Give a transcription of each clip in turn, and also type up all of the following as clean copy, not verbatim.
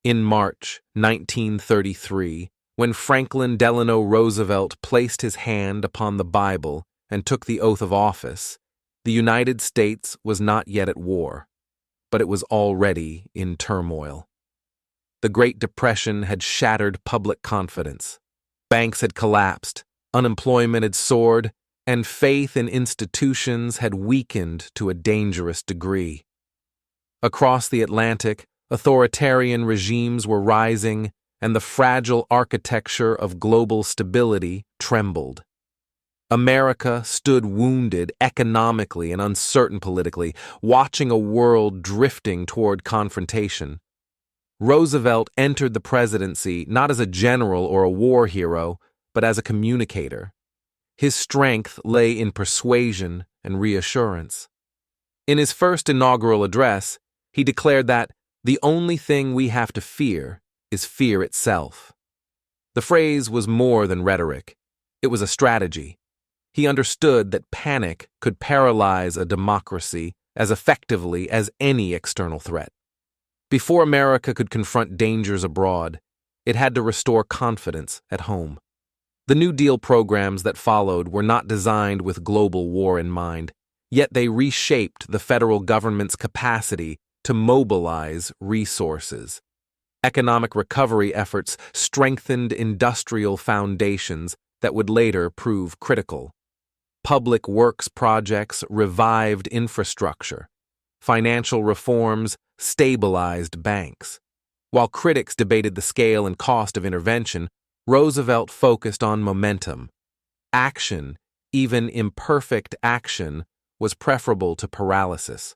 In March 1933, when Franklin Delano Roosevelt placed his hand upon the Bible and took the oath of office, the United States was not yet at war, but it was already in turmoil. The Great Depression had shattered public confidence. Banks had collapsed, unemployment had soared, and faith in institutions had weakened to a dangerous degree. Across the Atlantic, authoritarian regimes were rising, and the fragile architecture of global stability trembled. America stood wounded economically and uncertain politically, watching a world drifting toward confrontation. Roosevelt entered the presidency not as a general or a war hero, but as a communicator. His strength lay in persuasion and reassurance. In his first inaugural address, he declared that the only thing we have to fear is fear itself. The phrase was more than rhetoric. It was a strategy. He understood that panic could paralyze a democracy as effectively as any external threat. Before America could confront dangers abroad, it had to restore confidence at home. The New Deal programs that followed were not designed with global war in mind, yet they reshaped the federal government's capacity to mobilize resources. Economic recovery efforts strengthened industrial foundations that would later prove critical. Public works projects revived infrastructure. Financial reforms stabilized banks. While critics debated the scale and cost of intervention, Roosevelt focused on momentum. Action, even imperfect action, was preferable to paralysis.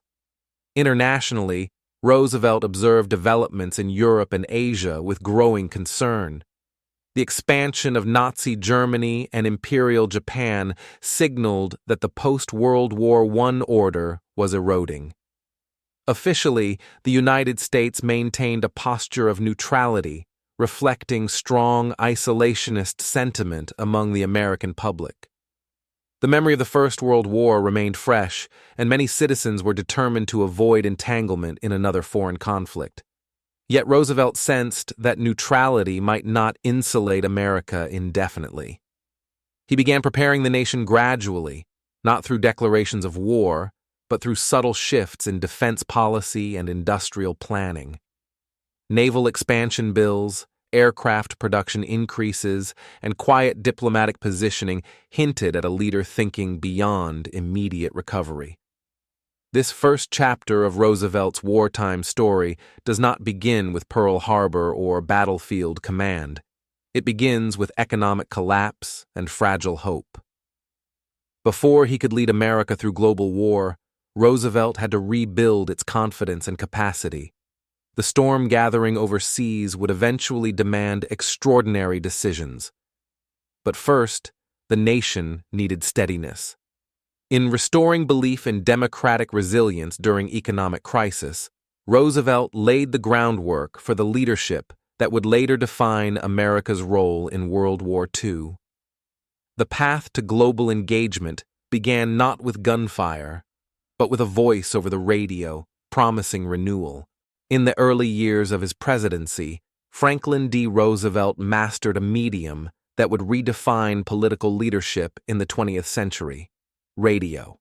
Internationally, Roosevelt observed developments in Europe and Asia with growing concern. The expansion of Nazi Germany and Imperial Japan signaled that the post-World War I order was eroding. Officially, the United States maintained a posture of neutrality, reflecting strong isolationist sentiment among the American public. The memory of the First World War remained fresh, and many citizens were determined to avoid entanglement in another foreign conflict. Yet Roosevelt sensed that neutrality might not insulate America indefinitely. He began preparing the nation gradually, not through declarations of war, but through subtle shifts in defense policy and industrial planning. Naval expansion bills, aircraft production increases, and quiet diplomatic positioning hinted at a leader thinking beyond immediate recovery. This first chapter of Roosevelt's wartime story does not begin with Pearl Harbor or battlefield command. It begins with economic collapse and fragile hope. Before he could lead America through global war, Roosevelt had to rebuild its confidence and capacity. The storm gathering overseas would eventually demand extraordinary decisions. But first, the nation needed steadiness. In restoring belief in democratic resilience during economic crisis, Roosevelt laid the groundwork for the leadership that would later define America's role in World War II. The path to global engagement began not with gunfire, but with a voice over the radio, promising renewal. In the early years of his presidency, Franklin D. Roosevelt mastered a medium that would redefine political leadership in the 20th century: radio.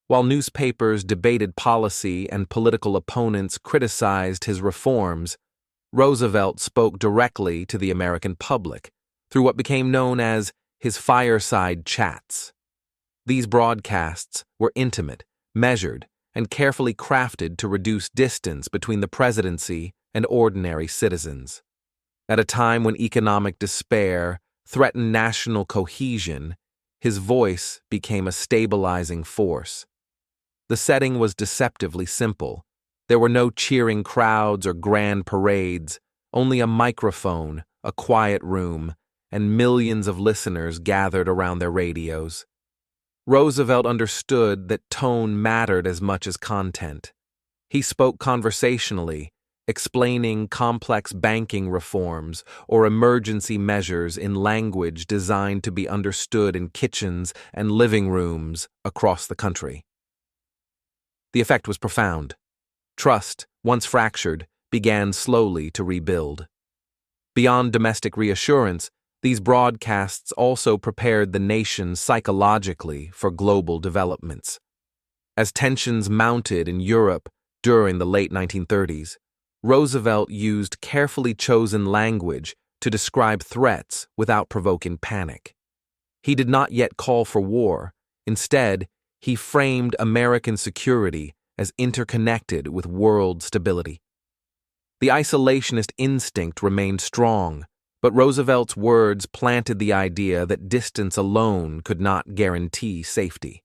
While newspapers debated policy and political opponents criticized his reforms, Roosevelt spoke directly to the American public through what became known as his Fireside Chats. These broadcasts were intimate, measured, and carefully crafted to reduce distance between the presidency and ordinary citizens. At a time when economic despair threatened national cohesion, his voice became a stabilizing force. The setting was deceptively simple. There were no cheering crowds or grand parades, only a microphone, a quiet room, and millions of listeners gathered around their radios. Roosevelt understood that tone mattered as much as content. He spoke conversationally, explaining complex banking reforms or emergency measures in language designed to be understood in kitchens and living rooms across the country. The effect was profound. Trust, once fractured, began slowly to rebuild. Beyond domestic reassurance, these broadcasts also prepared the nation psychologically for global developments. As tensions mounted in Europe during the late 1930s, Roosevelt used carefully chosen language to describe threats without provoking panic. He did not yet call for war. Instead, he framed American security as interconnected with world stability. The isolationist instinct remained strong, but Roosevelt's words planted the idea that distance alone could not guarantee safety.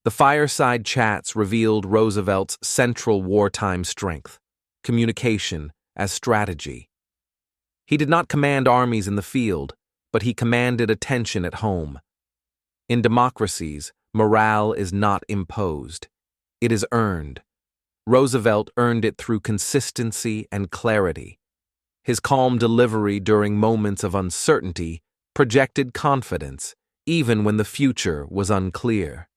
The Fireside Chats revealed Roosevelt's central wartime strength: communication as strategy. He did not command armies in the field, but he commanded attention at home. In democracies, morale is not imposed. It is earned. Roosevelt earned it through consistency and clarity. His calm delivery during moments of uncertainty projected confidence, even when the future was unclear.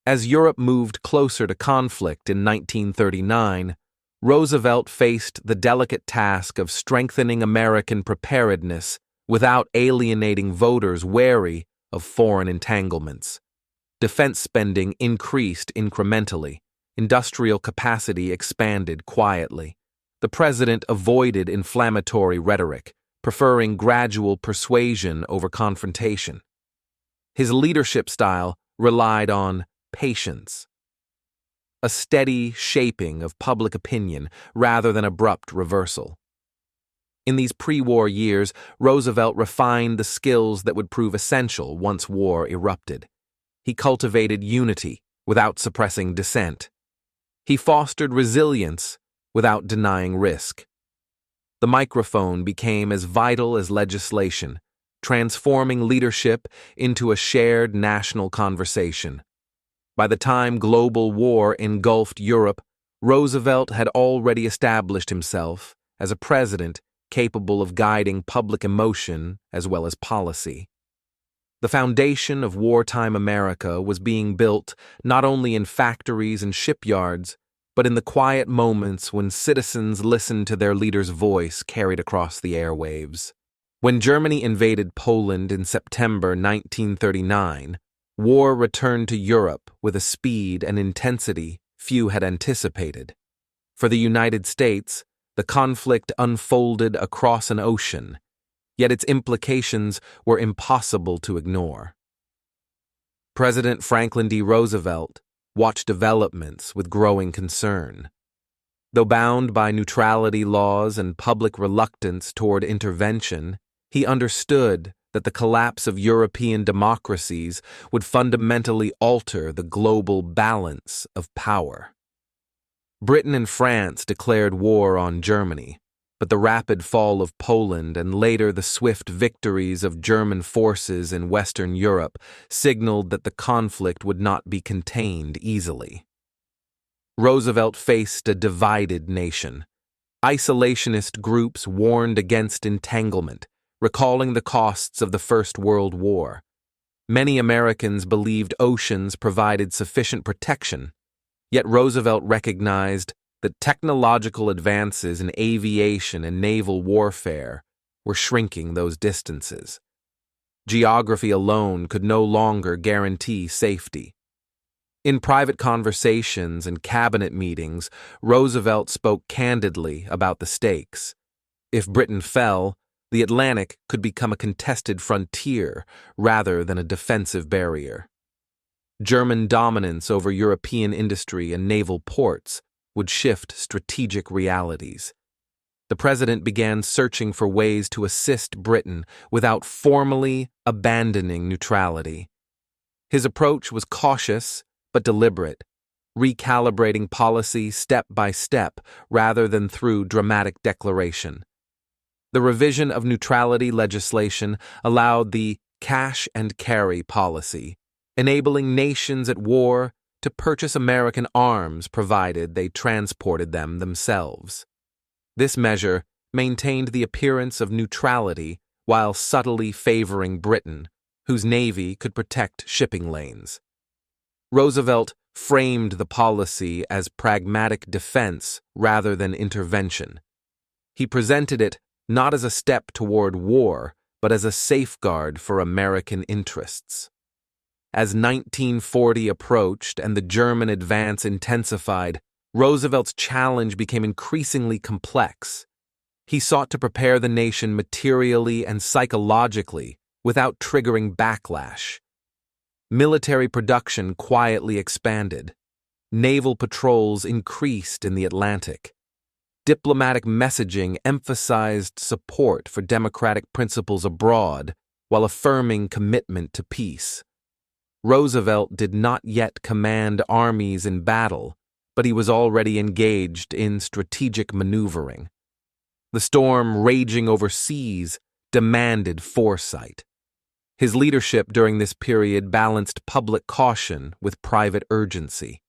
As Europe moved closer to conflict in 1939, Roosevelt faced the delicate task of strengthening American preparedness without alienating voters wary of foreign entanglements. Defense spending increased incrementally. Industrial capacity expanded quietly. The president avoided inflammatory rhetoric, preferring gradual persuasion over confrontation. His leadership style relied on patience, a steady shaping of public opinion rather than abrupt reversal. In these pre-war years, Roosevelt refined the skills that would prove essential once war erupted. He cultivated unity without suppressing dissent. He fostered resilience without denying risk. The microphone became as vital as legislation, transforming leadership into a shared national conversation. By the time global war engulfed Europe, Roosevelt had already established himself as a president capable of guiding public emotion as well as policy. The foundation of wartime America was being built not only in factories and shipyards, but in the quiet moments when citizens listened to their leader's voice carried across the airwaves. When Germany invaded Poland in September 1939, war returned to Europe with a speed and intensity few had anticipated. For the United States, the conflict unfolded across an ocean, yet its implications were impossible to ignore. President Franklin D. Roosevelt watched developments with growing concern. Though bound by neutrality laws and public reluctance toward intervention, he understood that the collapse of European democracies would fundamentally alter the global balance of power. Britain and France declared war on Germany, but the rapid fall of Poland and later the swift victories of German forces in Western Europe signaled that the conflict would not be contained easily. Roosevelt faced a divided nation. Isolationist groups warned against entanglement, recalling the costs of the First World War. Many Americans believed oceans provided sufficient protection, yet Roosevelt recognized that technological advances in aviation and naval warfare were shrinking those distances. Geography alone could no longer guarantee safety. In private conversations and cabinet meetings, Roosevelt spoke candidly about the stakes. If Britain fell, the Atlantic could become a contested frontier rather than a defensive barrier. German dominance over European industry and naval ports would shift strategic realities. The president began searching for ways to assist Britain without formally abandoning neutrality. His approach was cautious but deliberate, recalibrating policy step by step rather than through dramatic declaration. The revision of neutrality legislation allowed the cash and carry policy, enabling nations at war to purchase American arms provided they transported them themselves. This measure maintained the appearance of neutrality while subtly favoring Britain, whose navy could protect shipping lanes. Roosevelt framed the policy as pragmatic defense rather than intervention. He presented it not as a step toward war, but as a safeguard for American interests. As 1940 approached and the German advance intensified, Roosevelt's challenge became increasingly complex. He sought to prepare the nation materially and psychologically without triggering backlash. Military production quietly expanded. Naval patrols increased in the Atlantic. Diplomatic messaging emphasized support for democratic principles abroad while affirming commitment to peace. Roosevelt did not yet command armies in battle, but he was already engaged in strategic maneuvering. The storm raging overseas demanded foresight. His leadership during this period balanced public caution with private urgency.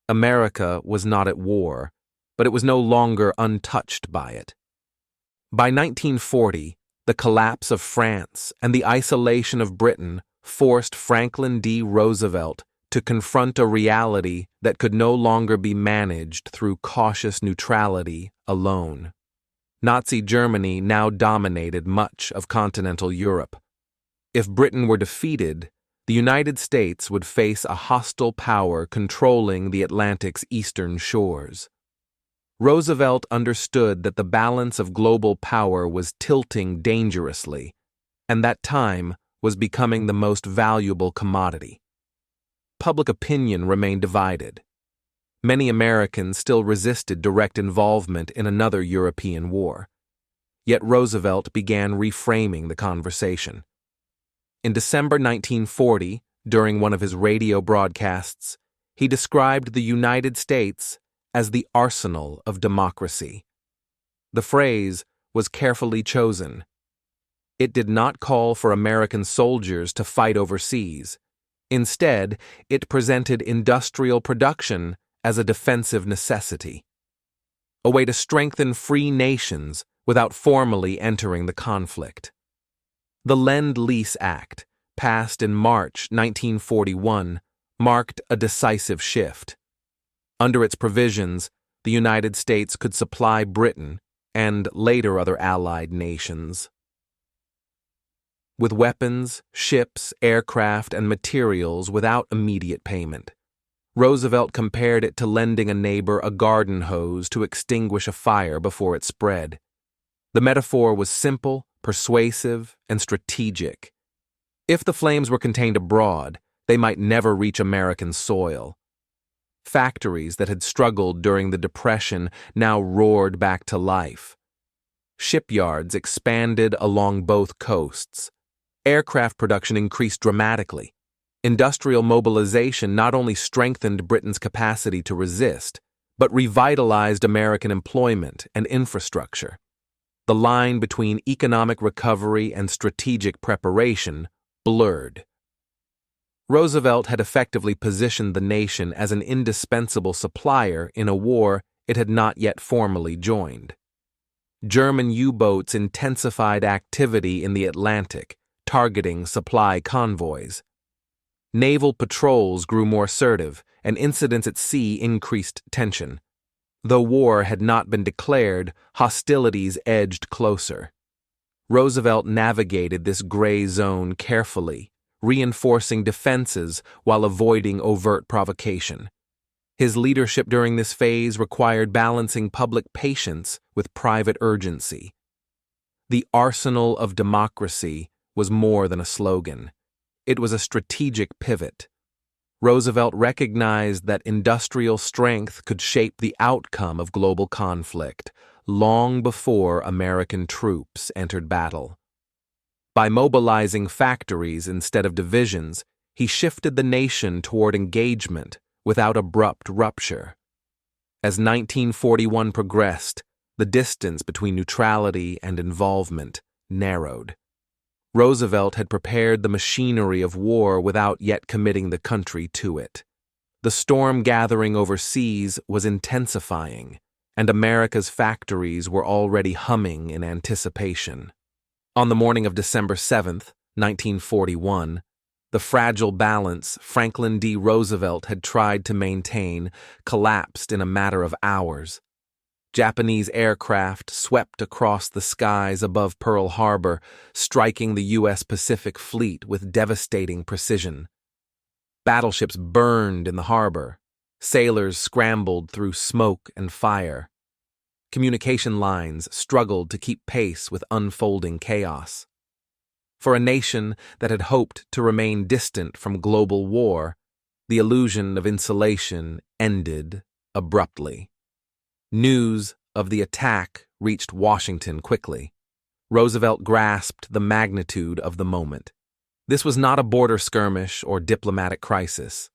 America was not at war, but it was no longer untouched by it. By 1940, the collapse of France and the isolation of Britain forced Franklin D. Roosevelt to confront a reality that could no longer be managed through cautious neutrality alone. Nazi Germany now dominated much of continental Europe. If Britain were defeated, the United States would face a hostile power controlling the Atlantic's eastern shores. Roosevelt understood that the balance of global power was tilting dangerously, and that time was becoming the most valuable commodity. Public opinion remained divided. Many Americans still resisted direct involvement in another European war. Yet Roosevelt began reframing the conversation. In December 1940, during one of his radio broadcasts, he described the United States as the arsenal of democracy. The phrase was carefully chosen. It did not call for American soldiers to fight overseas. Instead, it presented industrial production as a defensive necessity, a way to strengthen free nations without formally entering the conflict. The Lend-Lease Act, passed in March 1941, marked a decisive shift. Under its provisions, the United States could supply Britain and later other allied nations with weapons, ships, aircraft, and materials without immediate payment. Roosevelt compared it to lending a neighbor a garden hose to extinguish a fire before it spread. The metaphor was simple, persuasive, and strategic. If the flames were contained abroad, they might never reach American soil. Factories that had struggled during the Depression now roared back to life. Shipyards expanded along both coasts. Aircraft production increased dramatically. Industrial mobilization not only strengthened Britain's capacity to resist, but revitalized American employment and infrastructure. The line between economic recovery and strategic preparation blurred. Roosevelt had effectively positioned the nation as an indispensable supplier in a war it had not yet formally joined. German U-boats intensified activity in the Atlantic, targeting supply convoys. Naval patrols grew more assertive, and incidents at sea increased tension. Though war had not been declared, hostilities edged closer. Roosevelt navigated this gray zone carefully, reinforcing defenses while avoiding overt provocation. His leadership during this phase required balancing public patience with private urgency. The arsenal of democracy was more than a slogan. It was a strategic pivot. Roosevelt recognized that industrial strength could shape the outcome of global conflict long before American troops entered battle. By mobilizing factories instead of divisions, he shifted the nation toward engagement without abrupt rupture. As 1941 progressed, the distance between neutrality and involvement narrowed. Roosevelt had prepared the machinery of war without yet committing the country to it. The storm gathering overseas was intensifying, and America's factories were already humming in anticipation. On the morning of December 7, 1941, The fragile balance Franklin D. Roosevelt had tried to maintain collapsed in a matter of hours. Japanese aircraft swept across the skies above Pearl Harbor, striking the U.S. Pacific Fleet with devastating precision. Battleships burned in the harbor. Sailors scrambled through smoke and fire. Communication lines struggled to keep pace with unfolding chaos. For a nation that had hoped to remain distant from global war, the illusion of insulation ended abruptly. News of the attack reached Washington quickly. Roosevelt grasped the magnitude of the moment. This was not a border skirmish or diplomatic crisis.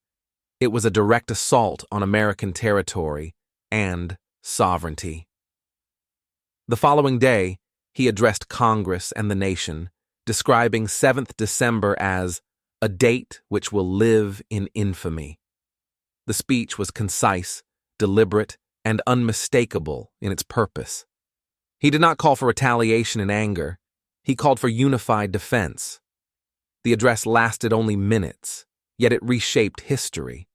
It was a direct assault on American territory and sovereignty. The following day, he addressed Congress and the nation, describing 7th December as a date which will live in infamy. The speech was concise, deliberate, and unmistakable in its purpose. He did not call for retaliation and anger. He called for unified defense. The address lasted only minutes, yet it reshaped history.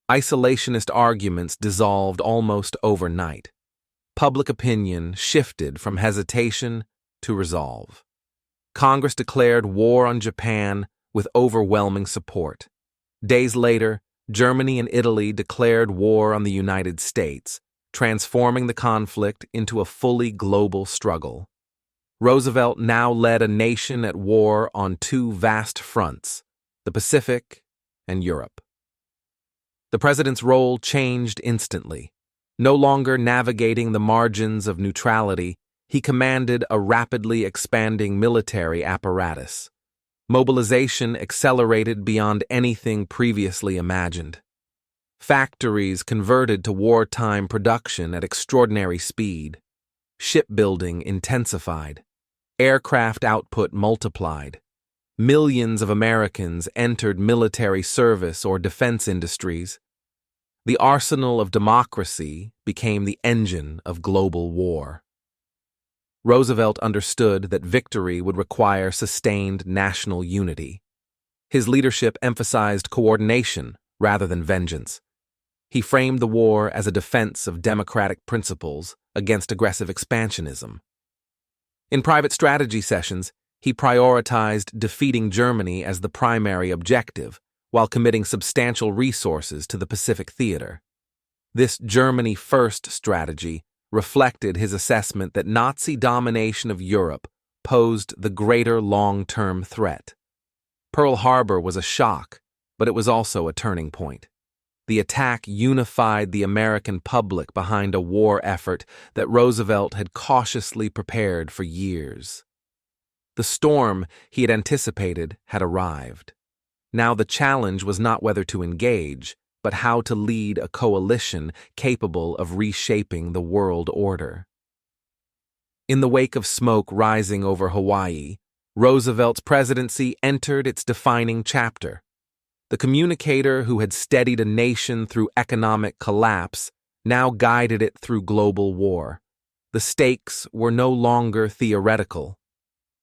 Isolationist arguments dissolved almost overnight. Public opinion shifted from hesitation to resolve. Congress declared war on Japan with overwhelming support. Days later, Germany and Italy declared war on the United States, transforming the conflict into a fully global struggle. Roosevelt now led a nation at war on two vast fronts, the Pacific and Europe. The president's role changed instantly. No longer navigating the margins of neutrality, he commanded a rapidly expanding military apparatus. Mobilization accelerated beyond anything previously imagined. Factories converted to wartime production at extraordinary speed. Shipbuilding intensified. Aircraft output multiplied. Millions of Americans entered military service or defense industries. The arsenal of democracy became the engine of global war. Roosevelt understood that victory would require sustained national unity. His leadership emphasized coordination rather than vengeance. He framed the war as a defense of democratic principles against aggressive expansionism. In private strategy sessions, he prioritized defeating Germany as the primary objective, while committing substantial resources to the Pacific theater. This Germany-first strategy reflected his assessment that Nazi domination of Europe posed the greater long-term threat. Pearl Harbor was a shock, but it was also a turning point. The attack unified the American public behind a war effort that Roosevelt had cautiously prepared for years. The storm he had anticipated had arrived. Now the challenge was not whether to engage, but how to lead a coalition capable of reshaping the world order. In the wake of smoke rising over Hawaii, Roosevelt's presidency entered its defining chapter. The communicator who had steadied a nation through economic collapse now guided it through global war. The stakes were no longer theoretical.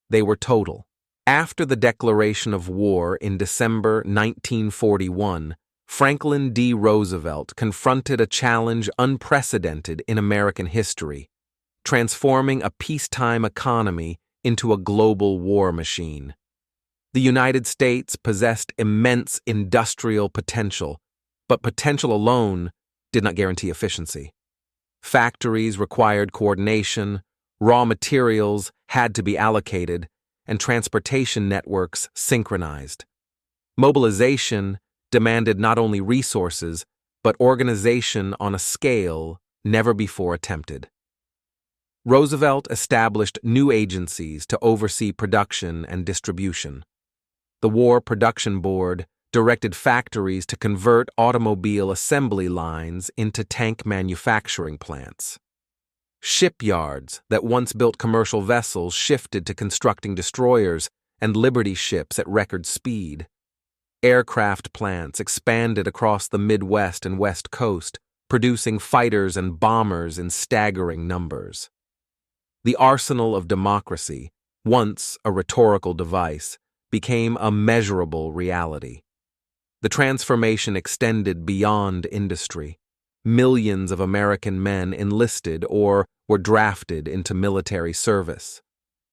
They were total. After the declaration of war in December 1941, Franklin D. Roosevelt confronted a challenge unprecedented in American history, transforming a peacetime economy into a global war machine. The United States possessed immense industrial potential, but potential alone did not guarantee efficiency. Factories required coordination, raw materials had to be allocated, and transportation networks synchronized. Mobilization demanded not only resources, but organization on a scale never before attempted. Roosevelt established new agencies to oversee production and distribution. The War Production Board directed factories to convert automobile assembly lines into tank manufacturing plants. Shipyards that once built commercial vessels shifted to constructing destroyers and Liberty ships at record speed. Aircraft plants expanded across the Midwest and West Coast, producing fighters and bombers in staggering numbers. The arsenal of democracy, once a rhetorical device, became a measurable reality. The transformation extended beyond industry. Millions of American men enlisted or were drafted into military service.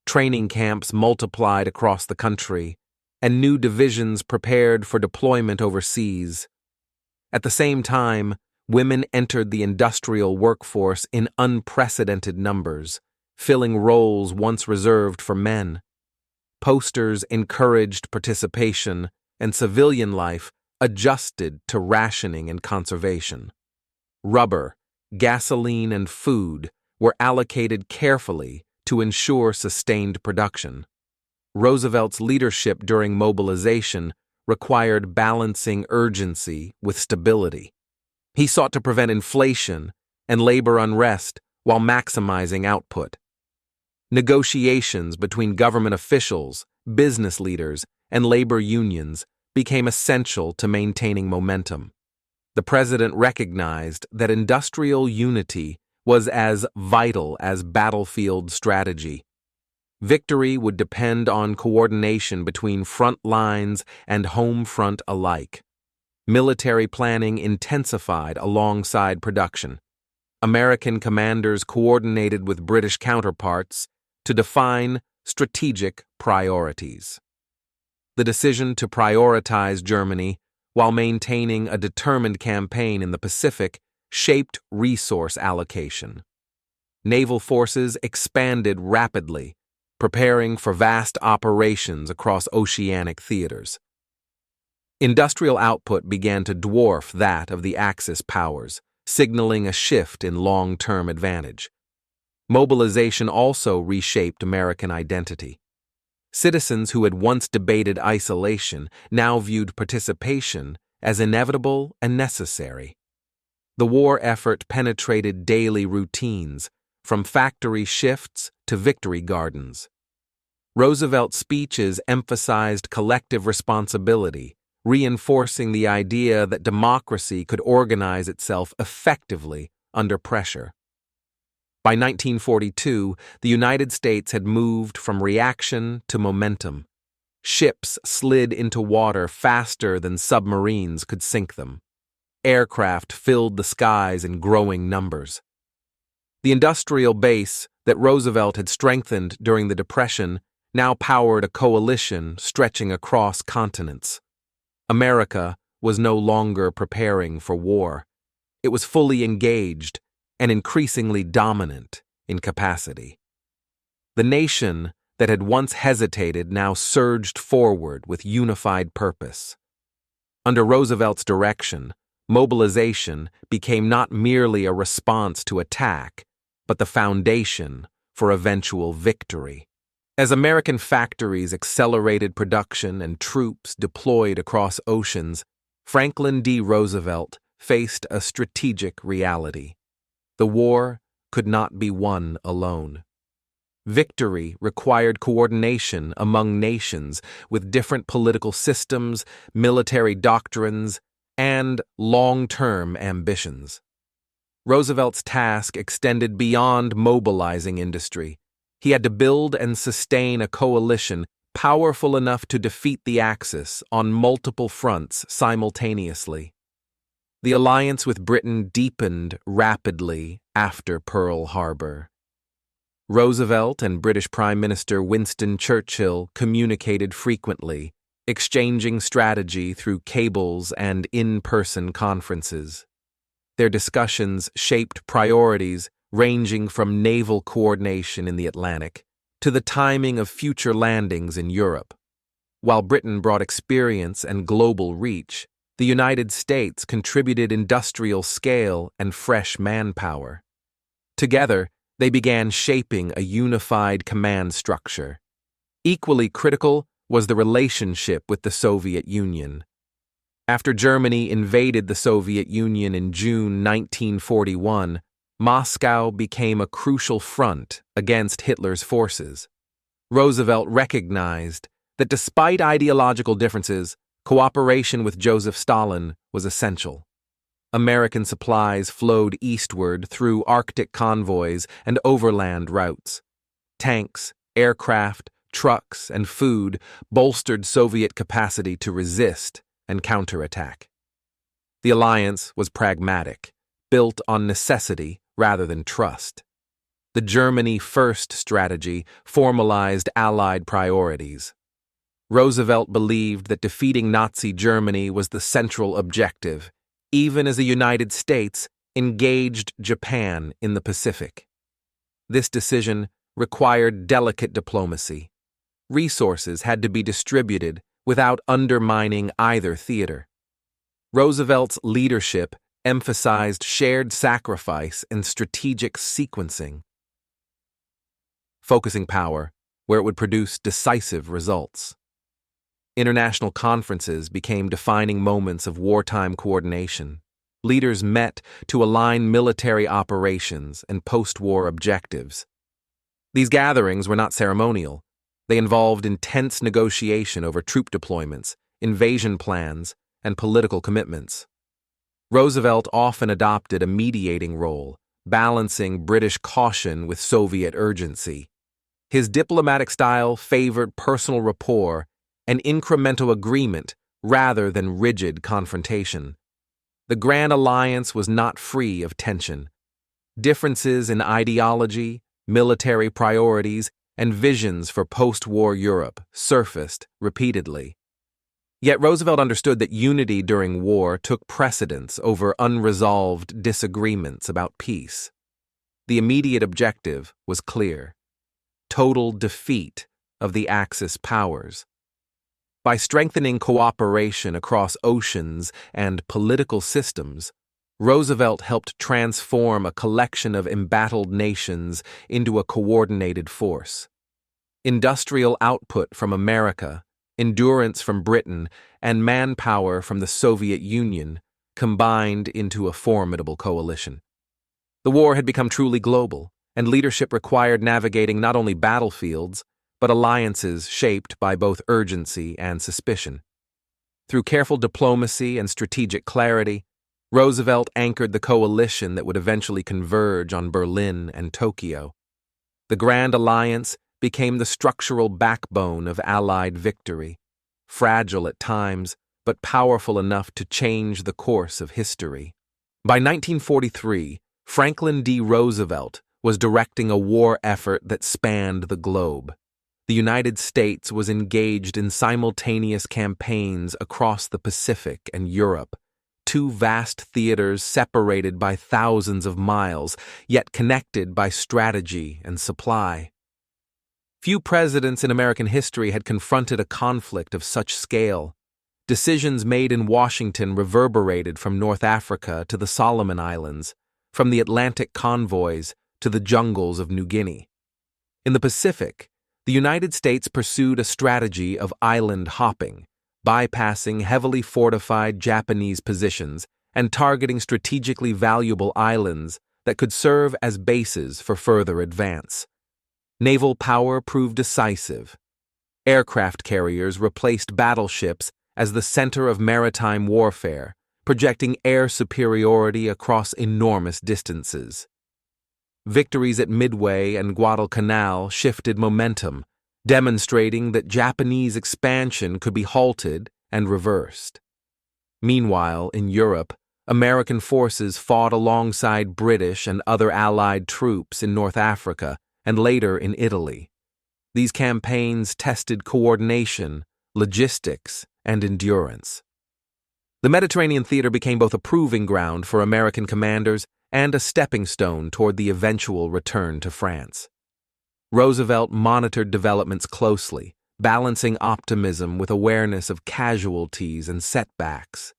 Training camps multiplied across the country, and new divisions prepared for deployment overseas. At the same time, women entered the industrial workforce in unprecedented numbers, filling roles once reserved for men. Posters encouraged participation, and civilian life adjusted to rationing and conservation. Rubber, gasoline, and food were allocated carefully to ensure sustained production. Roosevelt's leadership during mobilization required balancing urgency with stability. He sought to prevent inflation and labor unrest while maximizing output. Negotiations between government officials, business leaders, and labor unions became essential to maintaining momentum. The president recognized that industrial unity was as vital as battlefield strategy. Victory would depend on coordination between front lines and home front alike. Military planning intensified alongside production. American commanders coordinated with British counterparts to define strategic priorities. The decision to prioritize Germany while maintaining a determined campaign in the Pacific shaped resource allocation. Naval forces expanded rapidly, preparing for vast operations across oceanic theaters. Industrial output began to dwarf that of the Axis powers, signaling a shift in long-term advantage. Mobilization also reshaped American identity. Citizens who had once debated isolation now viewed participation as inevitable and necessary. The war effort penetrated daily routines, from factory shifts to victory gardens. Roosevelt's speeches emphasized collective responsibility, reinforcing the idea that democracy could organize itself effectively under pressure. By 1942, the United States had moved from reaction to momentum. Ships slid into water faster than submarines could sink them. Aircraft filled the skies in growing numbers. The industrial base that Roosevelt had strengthened during the Depression now powered a coalition stretching across continents. America was no longer preparing for war. It was fully engaged and increasingly dominant in capacity. The nation that had once hesitated now surged forward with unified purpose. Under Roosevelt's direction, mobilization became not merely a response to attack, but the foundation for eventual victory. As American factories accelerated production and troops deployed across oceans, Franklin D. Roosevelt faced a strategic reality. The war could not be won alone. Victory required coordination among nations with different political systems, military doctrines, and long-term ambitions. Roosevelt's task extended beyond mobilizing industry. He had to build and sustain a coalition powerful enough to defeat the Axis on multiple fronts simultaneously. The alliance with Britain deepened rapidly after Pearl Harbor. Roosevelt and British Prime Minister Winston Churchill communicated frequently, exchanging strategy through cables and in-person conferences. Their discussions shaped priorities ranging from naval coordination in the Atlantic to the timing of future landings in Europe. While Britain brought experience and global reach, the United States contributed industrial scale and fresh manpower. Together, they began shaping a unified command structure. Equally critical was the relationship with the Soviet Union. After Germany invaded the Soviet Union in June 1941, Moscow became a crucial front against Hitler's forces. Roosevelt recognized that despite ideological differences, cooperation with Joseph Stalin was essential. American supplies flowed eastward through Arctic convoys and overland routes. Tanks, aircraft, trucks, and food bolstered Soviet capacity to resist and counterattack. The alliance was pragmatic, built on necessity rather than trust. The Germany First strategy formalized Allied priorities. Roosevelt believed that defeating Nazi Germany was the central objective, even as the United States engaged Japan in the Pacific. This decision required delicate diplomacy. Resources had to be distributed without undermining either theater. Roosevelt's leadership emphasized shared sacrifice and strategic sequencing, focusing power where it would produce decisive results. International conferences became defining moments of wartime coordination. Leaders met to align military operations and post-war objectives. These gatherings were not ceremonial. They involved intense negotiation over troop deployments, invasion plans, and political commitments. Roosevelt often adopted a mediating role, balancing British caution with Soviet urgency. His diplomatic style favored personal rapport and incremental agreement rather than rigid confrontation. The Grand Alliance was not free of tension. Differences in ideology, military priorities, and visions for post-war Europe surfaced repeatedly. Yet Roosevelt understood that unity during war took precedence over unresolved disagreements about peace. The immediate objective was clear: total defeat of the Axis powers. By strengthening cooperation across oceans and political systems, Roosevelt helped transform a collection of embattled nations into a coordinated force. Industrial output from America, endurance from Britain, and manpower from the Soviet Union combined into a formidable coalition. The war had become truly global, and leadership required navigating not only battlefields, but alliances shaped by both urgency and suspicion. Through careful diplomacy and strategic clarity, Roosevelt anchored the coalition that would eventually converge on Berlin and Tokyo. The Grand Alliance became the structural backbone of Allied victory, fragile at times, but powerful enough to change the course of history. By 1943, Franklin D. Roosevelt was directing a war effort that spanned the globe. The United States was engaged in simultaneous campaigns across the Pacific and Europe, two vast theaters separated by thousands of miles, yet connected by strategy and supply. Few presidents in American history had confronted a conflict of such scale. Decisions made in Washington reverberated from North Africa to the Solomon Islands, from the Atlantic convoys to the jungles of New Guinea. In the Pacific, the United States pursued a strategy of island hopping, bypassing heavily fortified Japanese positions and targeting strategically valuable islands that could serve as bases for further advance. Naval power proved decisive. Aircraft carriers replaced battleships as the center of maritime warfare, projecting air superiority across enormous distances. Victories at Midway and Guadalcanal shifted momentum, demonstrating that Japanese expansion could be halted and reversed. Meanwhile, in Europe, American forces fought alongside British and other Allied troops in North Africa and later in Italy. These campaigns tested coordination, logistics, and endurance. The Mediterranean theater became both a proving ground for American commanders and a stepping stone toward the eventual return to France. Roosevelt monitored developments closely, balancing optimism with awareness of casualties and setbacks.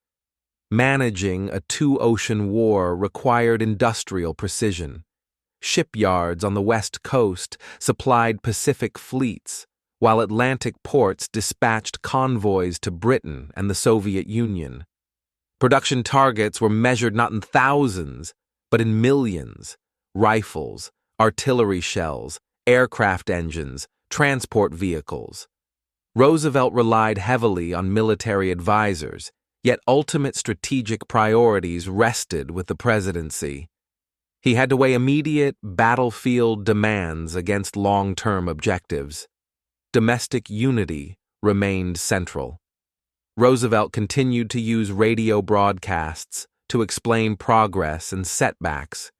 Managing a two-ocean war required industrial precision. Shipyards on the West Coast supplied Pacific fleets, while Atlantic ports dispatched convoys to Britain and the Soviet Union. Production targets were measured not in thousands, but in millions: rifles, artillery shells, aircraft engines, transport vehicles. Roosevelt relied heavily on military advisors, yet ultimate strategic priorities rested with the presidency. He had to weigh immediate battlefield demands against long-term objectives. domestic unity remained central. Roosevelt continued to use radio broadcasts to explain progress and setbacks.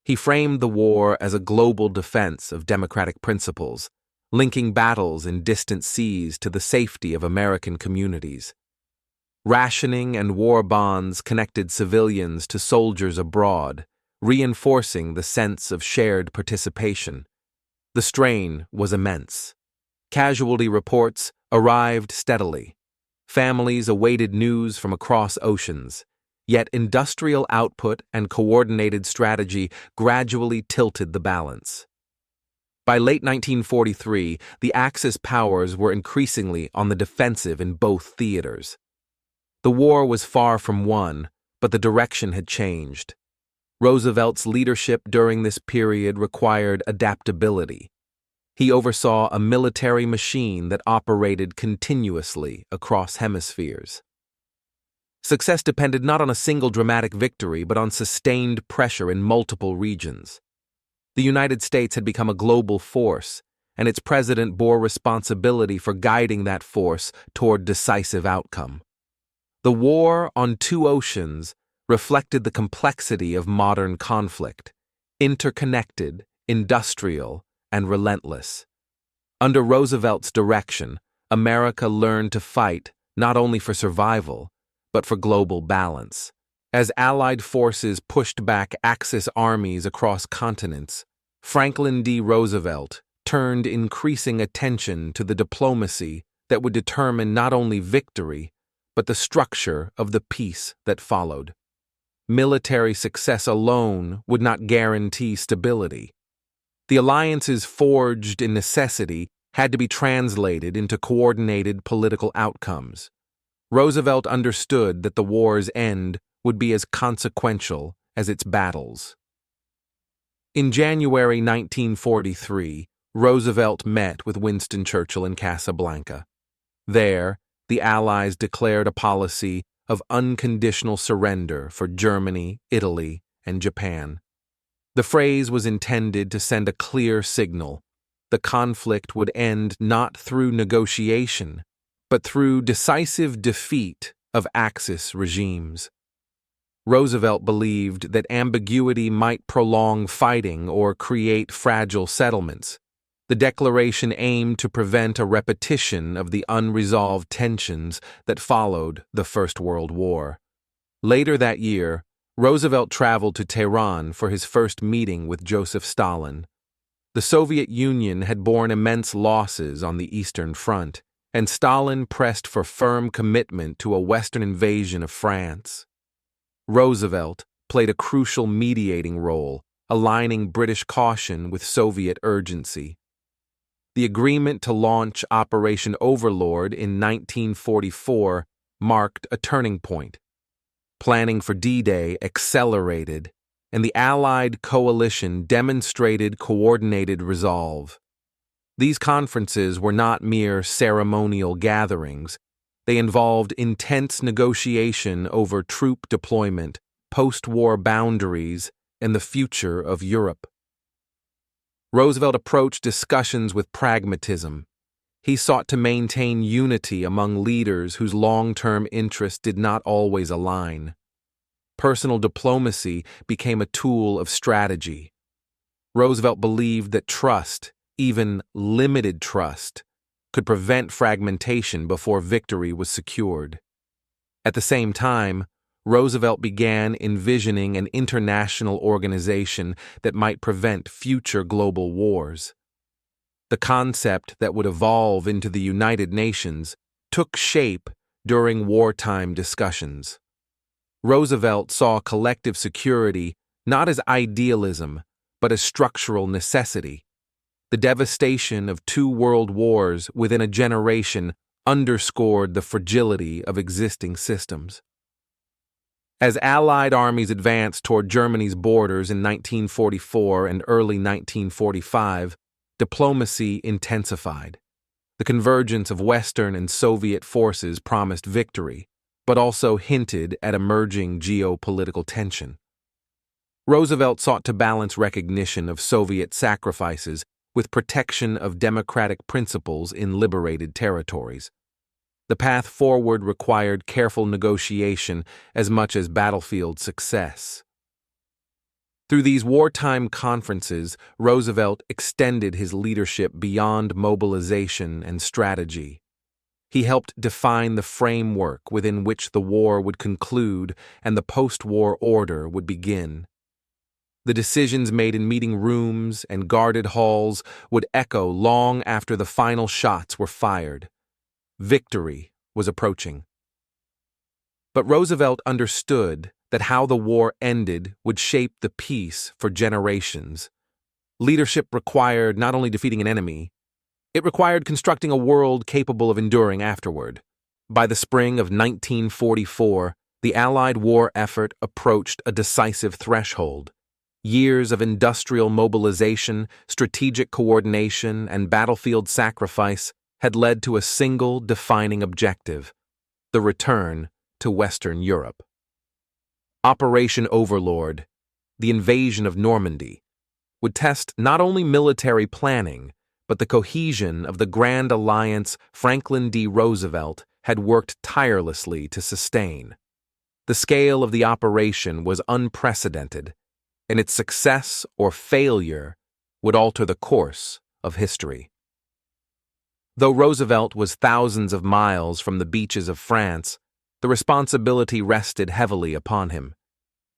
He framed the war as a global defense of democratic principles, linking battles in distant seas to the safety of American communities. Rationing and war bonds connected civilians to soldiers abroad, reinforcing the sense of shared participation. The strain was immense. Casualty reports arrived steadily. Families awaited news from across oceans, yet industrial output and coordinated strategy gradually tilted the balance. By late 1943, the Axis powers were increasingly on the defensive in both theaters. The war was far from won, but the direction had changed. Roosevelt's leadership during this period required adaptability. He oversaw a military machine that operated continuously across hemispheres. Success depended not on a single dramatic victory, but on sustained pressure in multiple regions. The United States had become a global force, and its president bore responsibility for guiding that force toward decisive outcome. The war on two oceans reflected the complexity of modern conflict, interconnected, industrial, and relentless. Under Roosevelt's direction, America learned to fight not only for survival, but for global balance. As Allied forces pushed back Axis armies across continents, Franklin D. Roosevelt turned increasing attention to the diplomacy that would determine not only victory, but the structure of the peace that followed. Military success alone would not guarantee stability. The alliances forged in necessity had to be translated into coordinated political outcomes. Roosevelt understood that the war's end would be as consequential as its battles. In January 1943, Roosevelt met with Winston Churchill in Casablanca. There, the Allies declared a policy of unconditional surrender for Germany, Italy, and Japan. The phrase was intended to send a clear signal. The conflict would end not through negotiation, but through decisive defeat of Axis regimes. Roosevelt believed that ambiguity might prolong fighting or create fragile settlements. The declaration aimed to prevent a repetition of the unresolved tensions that followed the First World War. Later that year, Roosevelt traveled to Tehran for his first meeting with Joseph Stalin. The Soviet Union had borne immense losses on the Eastern Front, and Stalin pressed for firm commitment to a Western invasion of France. Roosevelt played a crucial mediating role, aligning British caution with Soviet urgency. The agreement to launch Operation Overlord in 1944 marked a turning point. Planning for D-Day accelerated, and the Allied coalition demonstrated coordinated resolve. These conferences were not mere ceremonial gatherings. They involved intense negotiation over troop deployment, post-war boundaries, and the future of Europe. Roosevelt approached discussions with pragmatism. He sought to maintain unity among leaders whose long-term interests did not always align. Personal diplomacy became a tool of strategy. Roosevelt believed that trust, even limited trust, could prevent fragmentation before victory was secured. At the same time, Roosevelt began envisioning an international organization that might prevent future global wars. The concept that would evolve into the United Nations took shape during wartime discussions. Roosevelt saw collective security not as idealism, but as structural necessity. The devastation of two world wars within a generation underscored the fragility of existing systems. As Allied armies advanced toward Germany's borders in 1944 and early 1945, diplomacy intensified. The convergence of Western and Soviet forces promised victory, but also hinted at emerging geopolitical tension. Roosevelt sought to balance recognition of Soviet sacrifices with protection of democratic principles in liberated territories. The path forward required careful negotiation as much as battlefield success. Through these wartime conferences, Roosevelt extended his leadership beyond mobilization and strategy. He helped define the framework within which the war would conclude and the post-war order would begin. The decisions made in meeting rooms and guarded halls would echo long after the final shots were fired. Victory was approaching. But Roosevelt understood that how the war ended would shape the peace for generations. Leadership required not only defeating an enemy, it required constructing a world capable of enduring afterward. By the spring of 1944, the Allied war effort approached a decisive threshold. Years of industrial mobilization, strategic coordination, and battlefield sacrifice had led to a single defining objective: the return to Western Europe. Operation Overlord, the invasion of Normandy, would test not only military planning, but the cohesion of the Grand Alliance Franklin D. Roosevelt had worked tirelessly to sustain. The scale of the operation was unprecedented, and its success or failure would alter the course of history. Though Roosevelt was thousands of miles from the beaches of France, the responsibility rested heavily upon him.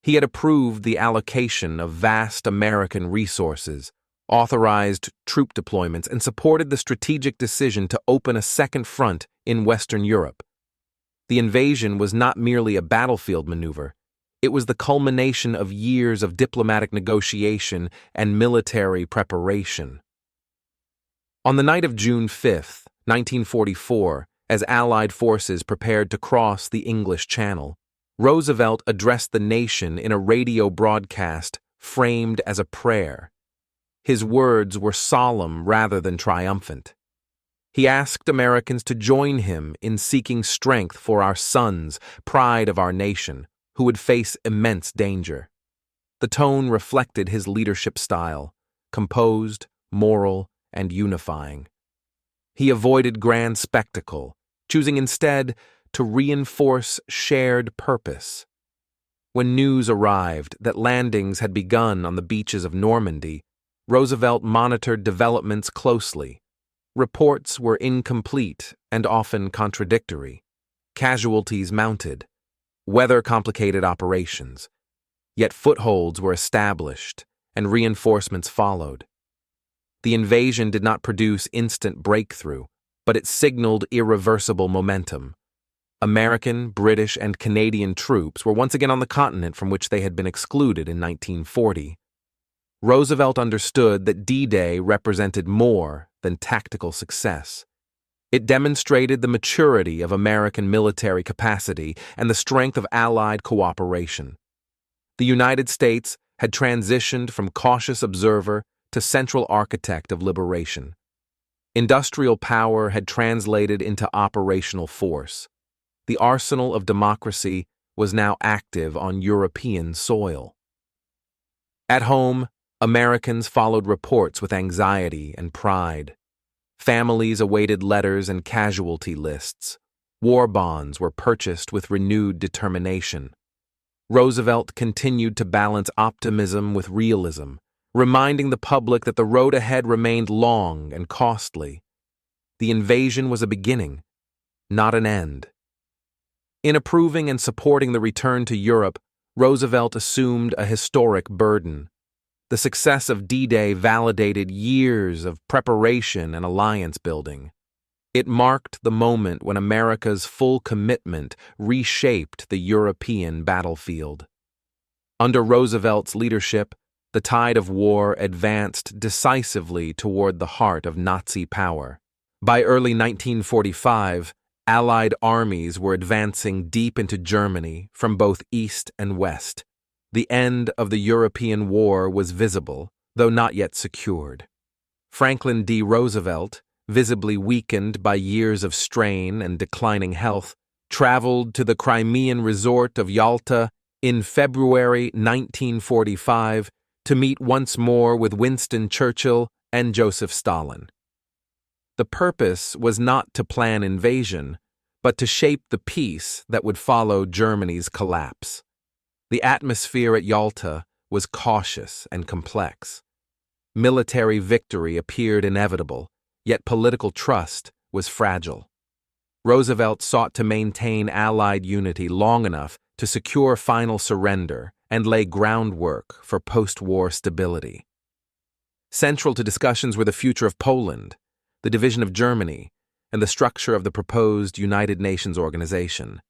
He had approved the allocation of vast American resources, authorized troop deployments, and supported the strategic decision to open a second front in Western Europe. The invasion was not merely a battlefield maneuver. It was the culmination of years of diplomatic negotiation and military preparation. On the night of June 5, 1944, as Allied forces prepared to cross the English Channel, Roosevelt addressed the nation in a radio broadcast framed as a prayer. His words were solemn rather than triumphant. He asked Americans to join him in seeking strength for our sons, pride of our nation, who would face immense danger. The tone reflected his leadership style, composed, moral, and unifying. He avoided grand spectacle, choosing instead to reinforce shared purpose. When news arrived that landings had begun on the beaches of Normandy, Roosevelt monitored developments closely. Reports were incomplete and often contradictory. Casualties mounted. Weather complicated operations. Yet footholds were established and reinforcements followed. The invasion did not produce instant breakthrough, but it signaled irreversible momentum. American, British, and Canadian troops were once again on the continent from which they had been excluded in 1940. Roosevelt understood that D-Day represented more than tactical success. It demonstrated the maturity of American military capacity and the strength of Allied cooperation. The United States had transitioned from cautious observer to central architect of liberation. Industrial power had translated into operational force. The arsenal of democracy was now active on European soil. At home, Americans followed reports with anxiety and pride. Families awaited letters and casualty lists. War bonds were purchased with renewed determination. Roosevelt continued to balance optimism with realism, reminding the public that the road ahead remained long and costly. The invasion was a beginning, not an end. In approving and supporting the return to Europe, Roosevelt assumed a historic burden. The success of D-Day validated years of preparation and alliance building. It marked the moment when America's full commitment reshaped the European battlefield. Under Roosevelt's leadership, the tide of war advanced decisively toward the heart of Nazi power. By early 1945, Allied armies were advancing deep into Germany from both east and west. The end of the European war was visible, though not yet secured. Franklin D. Roosevelt, visibly weakened by years of strain and declining health, traveled to the Crimean resort of Yalta in February 1945 to meet once more with Winston Churchill and Joseph Stalin. The purpose was not to plan invasion, but to shape the peace that would follow Germany's collapse. The atmosphere at Yalta was cautious and complex. Military victory appeared inevitable, yet political trust was fragile. Roosevelt sought to maintain Allied unity long enough to secure final surrender and lay groundwork for post-war stability. Central to discussions were the future of Poland, the division of Germany, and the structure of the proposed United Nations organization.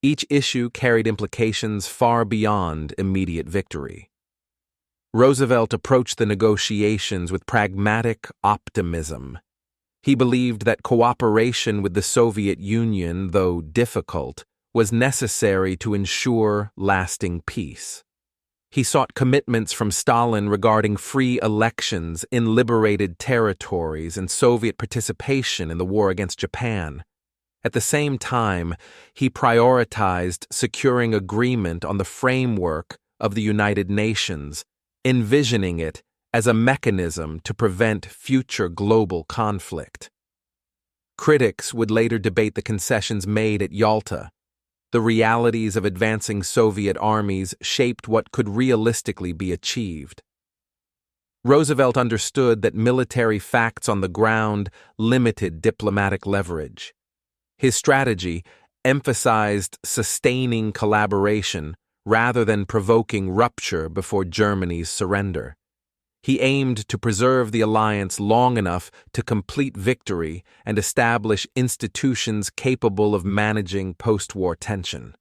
Each issue carried implications far beyond immediate victory. Roosevelt approached the negotiations with pragmatic optimism. He believed that cooperation with the Soviet Union, though difficult, was necessary to ensure lasting peace. He sought commitments from Stalin regarding free elections in liberated territories and Soviet participation in the war against Japan. At the same time, he prioritized securing agreement on the framework of the United Nations, envisioning it as a mechanism to prevent future global conflict. Critics would later debate the concessions made at Yalta. The realities of advancing Soviet armies shaped what could realistically be achieved. Roosevelt understood that military facts on the ground limited diplomatic leverage. His strategy emphasized sustaining collaboration rather than provoking rupture before Germany's surrender. He aimed to preserve the alliance long enough to complete victory and establish institutions capable of managing post-war tension.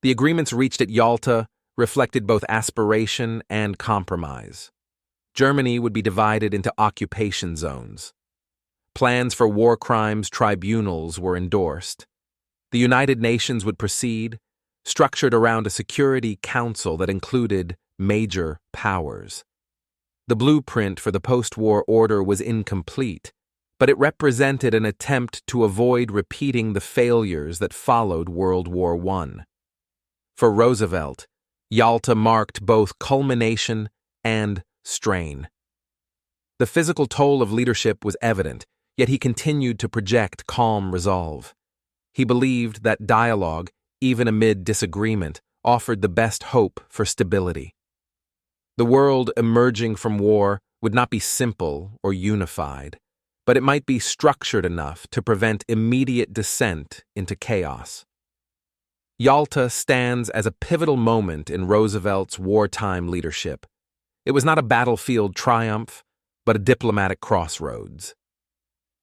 The agreements reached at Yalta reflected both aspiration and compromise. Germany would be divided into occupation zones. Plans for war crimes tribunals were endorsed. The United Nations would proceed, structured around a Security Council that included major powers. The blueprint for the post-war order was incomplete, but it represented an attempt to avoid repeating the failures that followed World War I. For Roosevelt, Yalta marked both culmination and strain. The physical toll of leadership was evident, yet he continued to project calm resolve. He believed that dialogue, even amid disagreement, offered the best hope for stability. The world emerging from war would not be simple or unified, but it might be structured enough to prevent immediate descent into chaos. Yalta stands as a pivotal moment in Roosevelt's wartime leadership. It was not a battlefield triumph, but a diplomatic crossroads.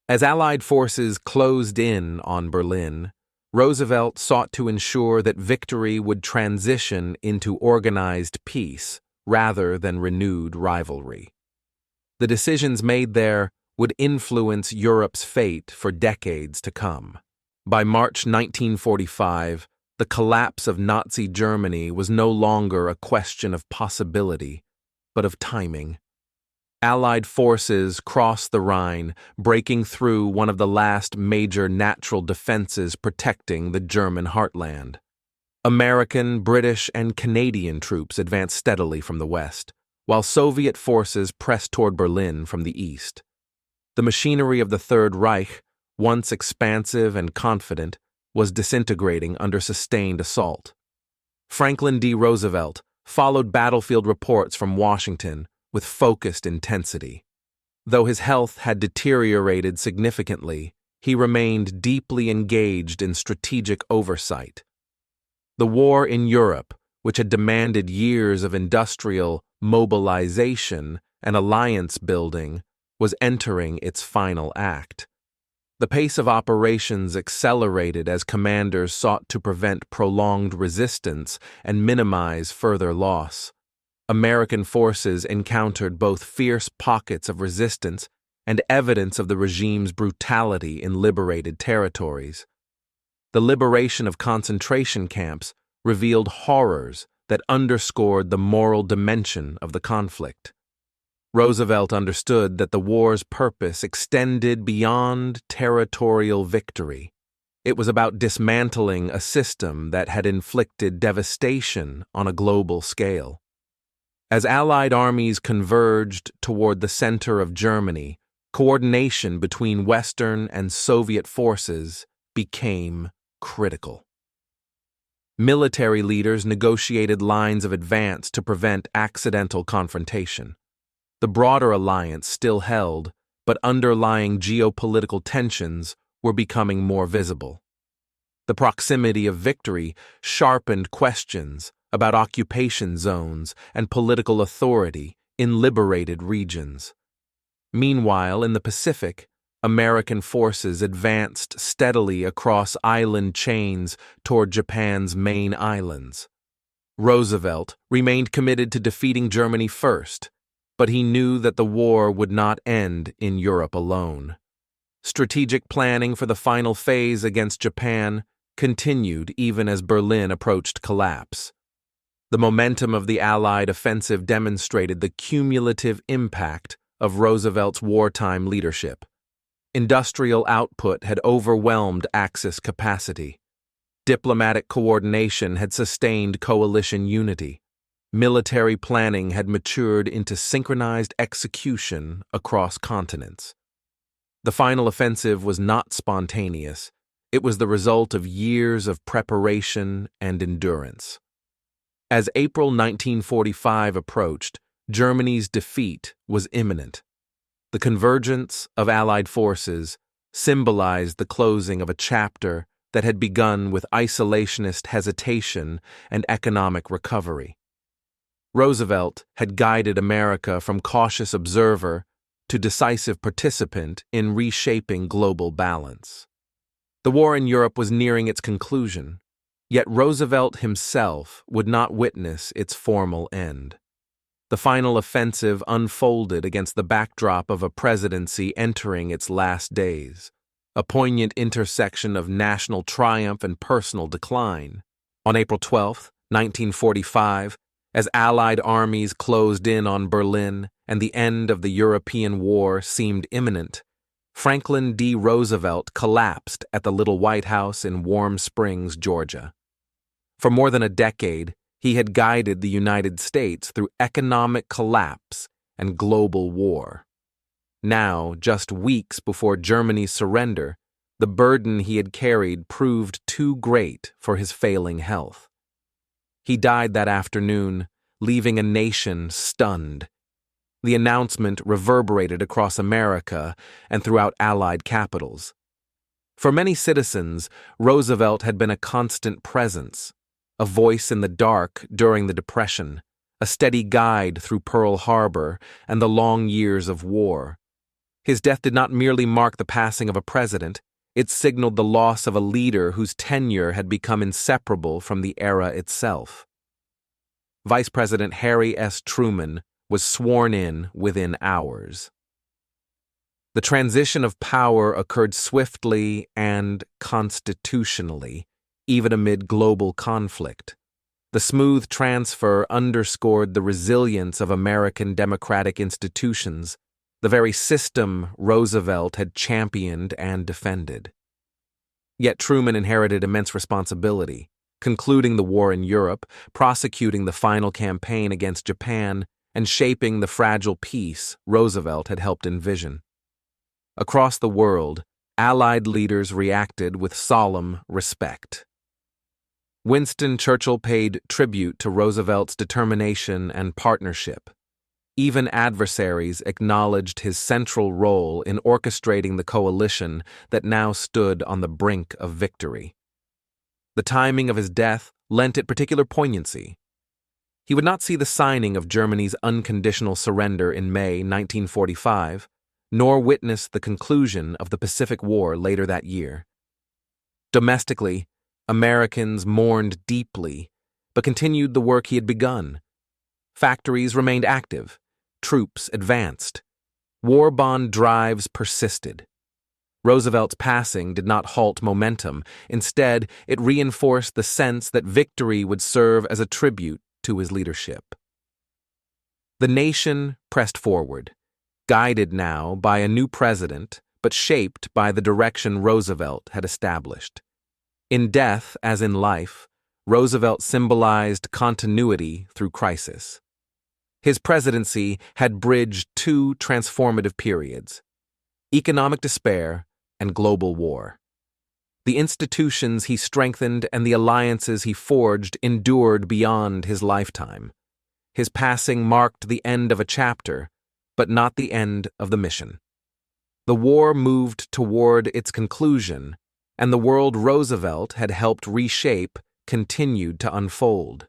As Allied forces closed in on Berlin, Roosevelt sought to ensure that victory would transition into organized peace rather than renewed rivalry. The decisions made there would influence Europe's fate for decades to come. By March 1945, the collapse of Nazi Germany was no longer a question of possibility, but of timing. Allied forces crossed the Rhine, breaking through one of the last major natural defenses protecting the German heartland. American, British, and Canadian troops advanced steadily from the west, while Soviet forces pressed toward Berlin from the east. The machinery of the Third Reich, once expansive and confident, was disintegrating under sustained assault. Franklin D. Roosevelt followed battlefield reports from Washington with focused intensity. Though his health had deteriorated significantly, he remained deeply engaged in strategic oversight. The war in Europe, which had demanded years of industrial mobilization and alliance building, was entering its final act. The pace of operations accelerated as commanders sought to prevent prolonged resistance and minimize further loss. American forces encountered both fierce pockets of resistance and evidence of the regime's brutality in liberated territories. The liberation of concentration camps revealed horrors that underscored the moral dimension of the conflict. Roosevelt understood that the war's purpose extended beyond territorial victory. It was about dismantling a system that had inflicted devastation on a global scale. As Allied armies converged toward the center of Germany, coordination between Western and Soviet forces became critical. Military leaders negotiated lines of advance to prevent accidental confrontation. The broader alliance still held, but underlying geopolitical tensions were becoming more visible. The proximity of victory sharpened questions about occupation zones and political authority in liberated regions. Meanwhile, in the Pacific, American forces advanced steadily across island chains toward Japan's main islands. Roosevelt remained committed to defeating Germany first, but he knew that the war would not end in Europe alone. Strategic planning for the final phase against Japan continued even as Berlin approached collapse. The momentum of the Allied offensive demonstrated the cumulative impact of Roosevelt's wartime leadership. Industrial output had overwhelmed Axis capacity. Diplomatic coordination had sustained coalition unity. Military planning had matured into synchronized execution across continents. The final offensive was not spontaneous. It was the result of years of preparation and endurance. As April 1945 approached, Germany's defeat was imminent. The convergence of Allied forces symbolized the closing of a chapter that had begun with isolationist hesitation and economic recovery. Roosevelt had guided America from cautious observer to decisive participant in reshaping global balance. The war in Europe was nearing its conclusion, yet Roosevelt himself would not witness its formal end. The final offensive unfolded against the backdrop of a presidency entering its last days, a poignant intersection of national triumph and personal decline. On April 12, 1945, as Allied armies closed in on Berlin and the end of the European war seemed imminent, Franklin D. Roosevelt collapsed at the Little White House in Warm Springs, Georgia. For more than a decade, he had guided the United States through economic collapse and global war. Now, just weeks before Germany's surrender, the burden he had carried proved too great for his failing health. He died that afternoon, leaving a nation stunned. The announcement reverberated across America and throughout Allied capitals. For many citizens, Roosevelt had been a constant presence, a voice in the dark during the Depression, a steady guide through Pearl Harbor and the long years of war. His death did not merely mark the passing of a president, it signaled the loss of a leader whose tenure had become inseparable from the era itself. Vice President Harry S. Truman was sworn in within hours. The transition of power occurred swiftly and constitutionally, even amid global conflict. The smooth transfer underscored the resilience of American democratic institutions, the very system Roosevelt had championed and defended. Yet Truman inherited immense responsibility, concluding the war in Europe, prosecuting the final campaign against Japan, and shaping the fragile peace Roosevelt had helped envision. Across the world, Allied leaders reacted with solemn respect. Winston Churchill paid tribute to Roosevelt's determination and partnership. Even adversaries acknowledged his central role in orchestrating the coalition that now stood on the brink of victory. The timing of his death lent it particular poignancy. He would not see the signing of Germany's unconditional surrender in May 1945, nor witness the conclusion of the Pacific War later that year. Domestically, Americans mourned deeply, but continued the work he had begun. Factories remained active, troops advanced, war bond drives persisted. Roosevelt's passing did not halt momentum. Instead, it reinforced the sense that victory would serve as a tribute to his leadership. The nation pressed forward, guided now by a new president, but shaped by the direction Roosevelt had established. In death, as in life, Roosevelt symbolized continuity through crisis. His presidency had bridged two transformative periods: economic despair and global war. The institutions he strengthened and the alliances he forged endured beyond his lifetime. His passing marked the end of a chapter, but not the end of the mission. The war moved toward its conclusion, and the world Roosevelt had helped reshape continued to unfold.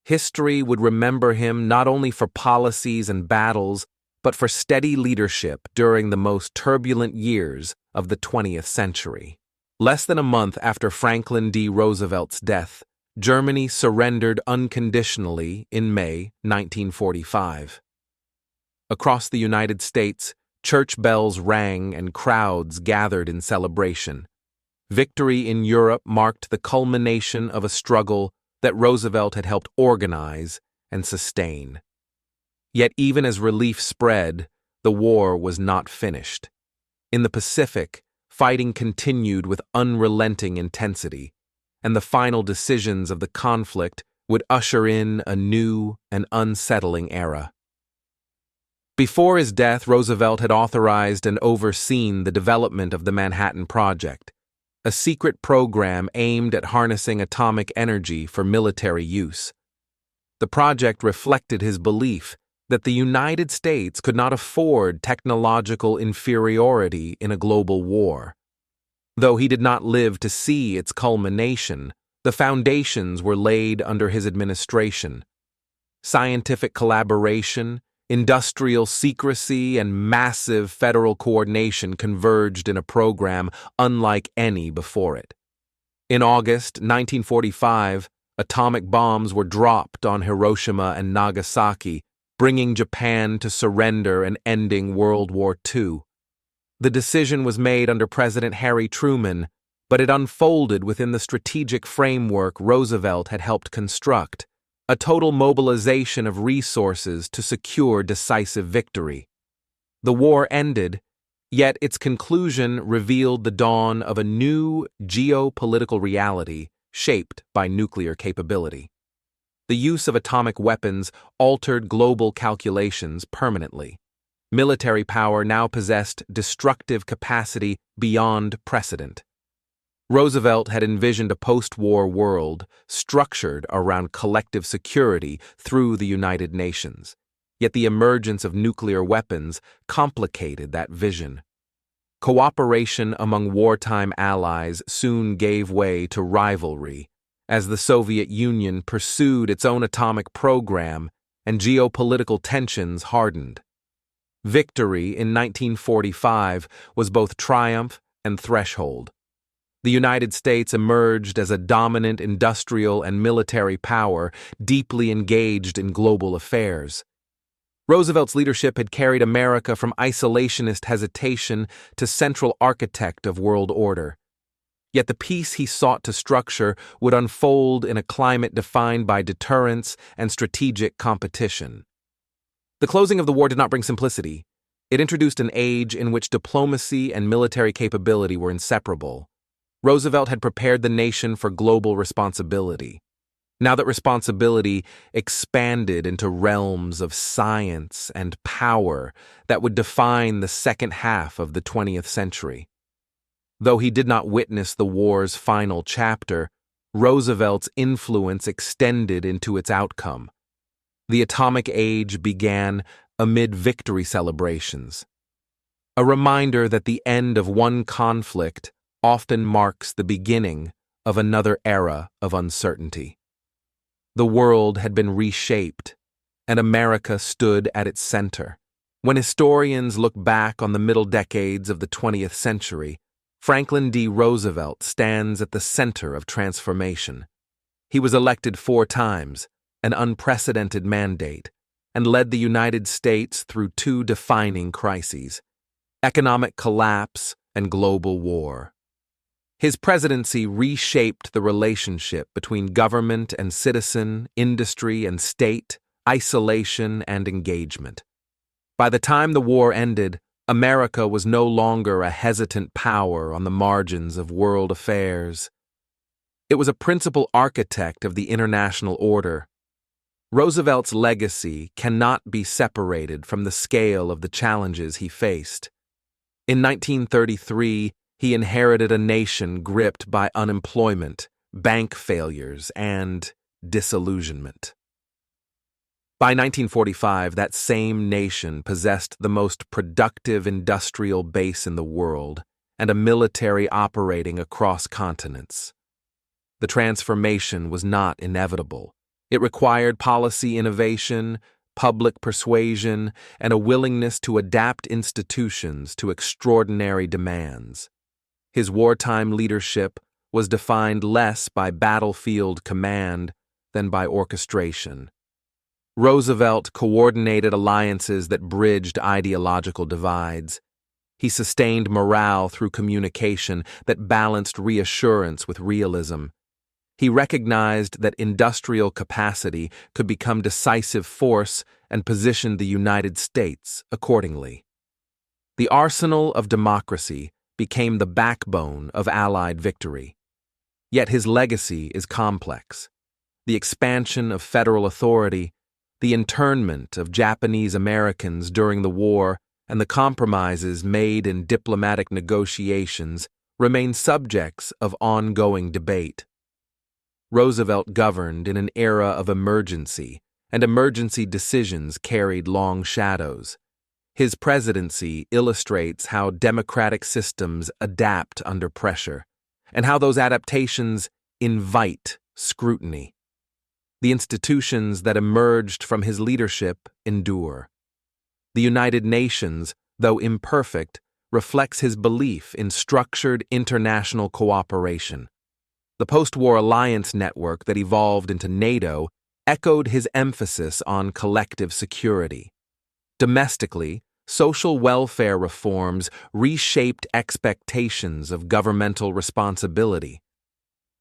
History would remember him not only for policies and battles, but for steady leadership during the most turbulent years of the 20th century. Less than a month after Franklin D. Roosevelt's death, Germany surrendered unconditionally in May 1945. Across the United States, church bells rang and crowds gathered in celebration. Victory in Europe marked the culmination of a struggle that Roosevelt had helped organize and sustain. Yet even as relief spread, the war was not finished. In the Pacific, fighting continued with unrelenting intensity, and the final decisions of the conflict would usher in a new and unsettling era. Before his death, Roosevelt had authorized and overseen the development of the Manhattan Project, a secret program aimed at harnessing atomic energy for military use. The project reflected his belief that the United States could not afford technological inferiority in a global war. Though he did not live to see its culmination, the foundations were laid under his administration. Scientific collaboration, industrial secrecy, and massive federal coordination converged in a program unlike any before it. In August 1945, atomic bombs were dropped on Hiroshima and Nagasaki, bringing Japan to surrender and ending World War II. The decision was made under President Harry Truman, but it unfolded within the strategic framework Roosevelt had helped construct: a total mobilization of resources to secure decisive victory. The war ended, yet its conclusion revealed the dawn of a new geopolitical reality shaped by nuclear capability. The use of atomic weapons altered global calculations permanently. Military power now possessed destructive capacity beyond precedent. Roosevelt had envisioned a post-war world structured around collective security through the United Nations, yet the emergence of nuclear weapons complicated that vision. Cooperation among wartime allies soon gave way to rivalry, as the Soviet Union pursued its own atomic program and geopolitical tensions hardened. Victory in 1945 was both triumph and threshold. The United States emerged as a dominant industrial and military power, deeply engaged in global affairs. Roosevelt's leadership had carried America from isolationist hesitation to central architect of world order. Yet the peace he sought to structure would unfold in a climate defined by deterrence and strategic competition. The closing of the war did not bring simplicity. It introduced an age in which diplomacy and military capability were inseparable. Roosevelt had prepared the nation for global responsibility. Now that responsibility expanded into realms of science and power that would define the second half of the 20th century. Though he did not witness the war's final chapter, Roosevelt's influence extended into its outcome. The atomic age began amid victory celebrations, a reminder that the end of one conflict often marks the beginning of another era of uncertainty. The world had been reshaped, and America stood at its center. When historians look back on the middle decades of the 20th century, Franklin D. Roosevelt stands at the center of transformation. He was elected 4 times, an unprecedented mandate, and led the United States through 2 defining crises: economic collapse and global war. His presidency reshaped the relationship between government and citizen, industry and state, isolation and engagement. By the time the war ended, America was no longer a hesitant power on the margins of world affairs. It was a principal architect of the international order. Roosevelt's legacy cannot be separated from the scale of the challenges he faced. In 1933, he inherited a nation gripped by unemployment, bank failures, and disillusionment. By 1945, that same nation possessed the most productive industrial base in the world and a military operating across continents. The transformation was not inevitable. It required policy innovation, public persuasion, and a willingness to adapt institutions to extraordinary demands. His wartime leadership was defined less by battlefield command than by orchestration. Roosevelt coordinated alliances that bridged ideological divides. He sustained morale through communication that balanced reassurance with realism. He recognized that industrial capacity could become decisive force and positioned the United States accordingly. The arsenal of democracy became the backbone of Allied victory. Yet his legacy is complex. The expansion of federal authority, the internment of Japanese Americans during the war, and the compromises made in diplomatic negotiations remain subjects of ongoing debate. Roosevelt governed in an era of emergency, and emergency decisions carried long shadows. His presidency illustrates how democratic systems adapt under pressure, and how those adaptations invite scrutiny. The institutions that emerged from his leadership endure. The United Nations, though imperfect, reflects his belief in structured international cooperation. The post-war alliance network that evolved into NATO echoed his emphasis on collective security. Domestically, social welfare reforms reshaped expectations of governmental responsibility.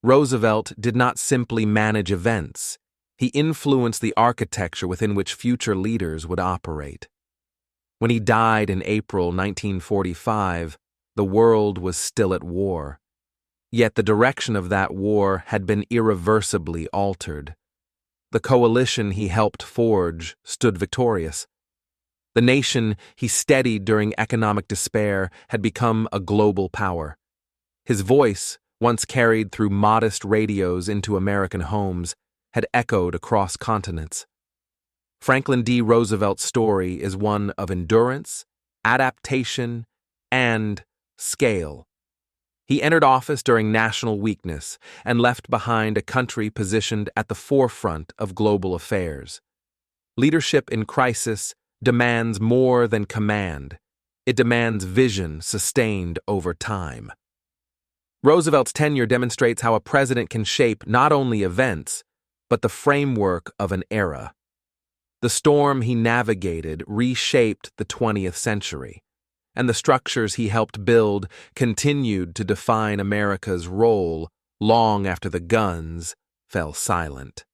Roosevelt did not simply manage events. He influenced the architecture within which future leaders would operate. When he died in April 1945, the world was still at war. Yet the direction of that war had been irreversibly altered. The coalition he helped forge stood victorious. The nation he steadied during economic despair had become a global power. His voice, once carried through modest radios into American homes, had echoed across continents. Franklin D. Roosevelt's story is one of endurance, adaptation, and scale. He entered office during national weakness and left behind a country positioned at the forefront of global affairs. Leadership in crisis demands more than command. It demands vision sustained over time. Roosevelt's tenure demonstrates how a president can shape not only events, but the framework of an era. The storm he navigated reshaped the 20th century, and the structures he helped build continued to define America's role long after the guns fell silent.